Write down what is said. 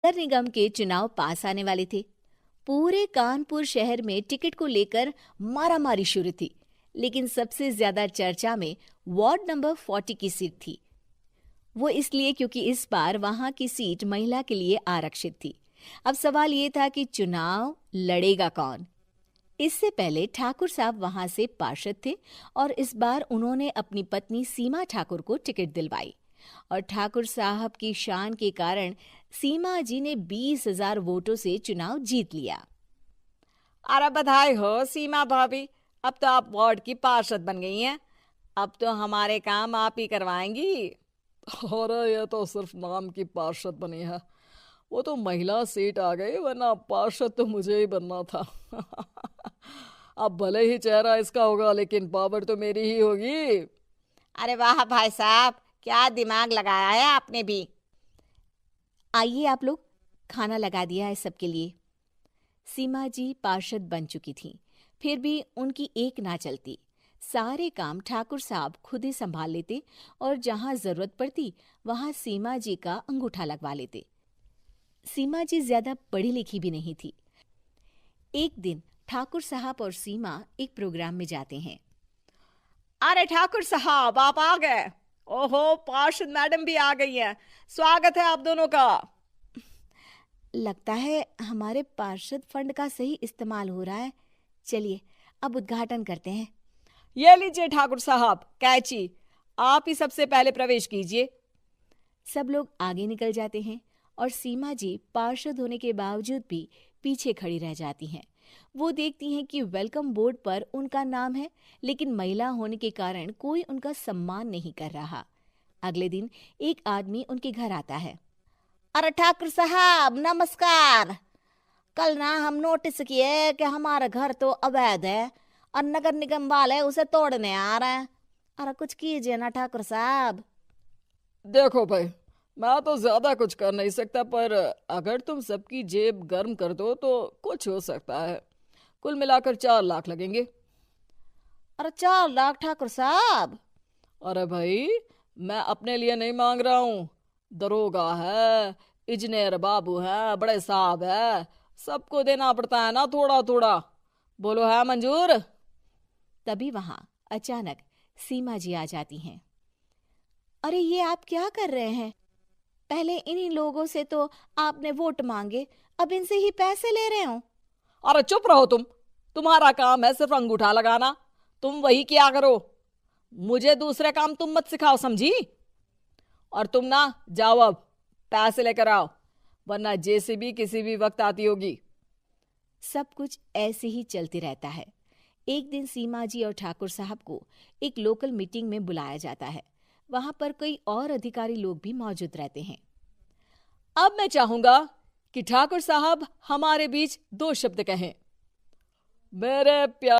नगर निगम के चुनाव पास आने वाले थे। पूरे कानपुर शहर में टिकट को लेकर मारामारी शुरू थी, लेकिन सबसे ज्यादा चर्चा में वार्ड नंबर 40 की सीट थी। वो इसलिए क्योंकि इस बार वहां की सीट महिला के लिए आरक्षित थी। अब सवाल ये था कि चुनाव लड़ेगा कौन। इससे पहले ठाकुर साहब वहां से पार्षद थे और इस बार उन्होंने अपनी पत्नी सीमा ठाकुर को टिकट दिलवाई और ठाकुर साहब की शान के कारण सीमा जी ने 20,000 वोटों से चुनाव जीत लिया। अरे बधाई हो सीमा भाभी, अब तो आप वार्ड की पार्षद बन गई हैं। अब तो हमारे काम आप ही करवाएंगी। अरे ये तो सिर्फ नाम की पार्षद बनी है, वो तो महिला सीट आ गई, वरना पार्षद तो मुझे ही बनना था। अब भले ही चेहरा इसका होगा, लेकिन पावर तो मेरी ही होगी। अरे वाह भाई साहब, क्या दिमाग लगाया है आपने भी। आइए आप लोग, खाना लगा दिया है सबके लिए। सीमा जी पार्षद बन चुकी थीं, फिर भी उनकी एक ना चलती। सारे काम ठाकुर साहब खुद ही संभाल लेते और जहां जरूरत पड़ती वहां सीमा जी का अंगूठा लगवा लेते। सीमा जी ज्यादा पढ़ी लिखी भी नहीं थी। एक दिन ठाकुर साहब और सीमा एक प्रोग्राम में जाते हैं। अरे ठाकुर साहब, आप आ गए। ओहो, पार्षद मैडम भी आ गई हैं। स्वागत है आप दोनों का। लगता है हमारे पार्षद फंड का सही इस्तेमाल हो रहा है। चलिए अब उद्घाटन करते हैं। ये लीजिए ठाकुर साहब कैची, आप ही सबसे पहले प्रवेश कीजिए। सब लोग आगे निकल जाते हैं और सीमा जी पार्षद होने के बावजूद भी पीछे खड़ी रह जाती हैं। वो देखती हैं कि वेलकम बोर्ड पर उनका नाम है, लेकिन महिला होने के कारण कोई उनका सम्मान नहीं कर रहा। अगले दिन एक आदमी उनके घर आता है। अरे ठाकुर साहब नमस्कार। कल ना हम नोटिस किए कि हमारा घर तो अवैध है और नगर निगम वाले उसे तोड़ने आ रहे हैं। अरे कुछ कीजिए ना ठाकुर साहब। देखो भाई, मैं तो ज्यादा कुछ कर नहीं सकता, पर अगर तुम सबकी जेब गर्म कर दो तो कुछ हो सकता है। कुल मिलाकर 4 लाख लगेंगे। अरे 4 लाख ठाकुर साहब? अरे भाई, मैं अपने लिए नहीं मांग रहा हूँ। दरोगा है, इंजीनियर बाबू है, बड़े साहब है, सबको देना पड़ता है ना थोड़ा थोड़ा। बोलो है मंजूर? तभी वहां अचानक सीमा जी आ जाती हैं। अरे ये आप क्या कर रहे हैं? पहले इन्हीं लोगों से तो आपने वोट मांगे, अब इनसे ही पैसे ले रहे हो। अरे चुप रहो तुम। तुम्हारा काम है सिर्फ अंगूठा लगाना, तुम वही किया करो। मुझे दूसरे काम तुम मत सिखाओ, समझी? और तुम ना जाओ, अब पैसे लेकर आओ, वरना जेसीबी किसी भी वक्त आती होगी। सब कुछ ऐसे ही चलते रहता है। एक दिन सीमा जी और ठाकुर साहब को एक लोकल मीटिंग में बुलाया जाता है। वहां पर कई और अधिकारी लोग भी मौजूद रहते हैं। अब मैं चाहूंगा कि ठाकुर साहब हमारे बीच 2 शब्द कहें। मेरे प्यार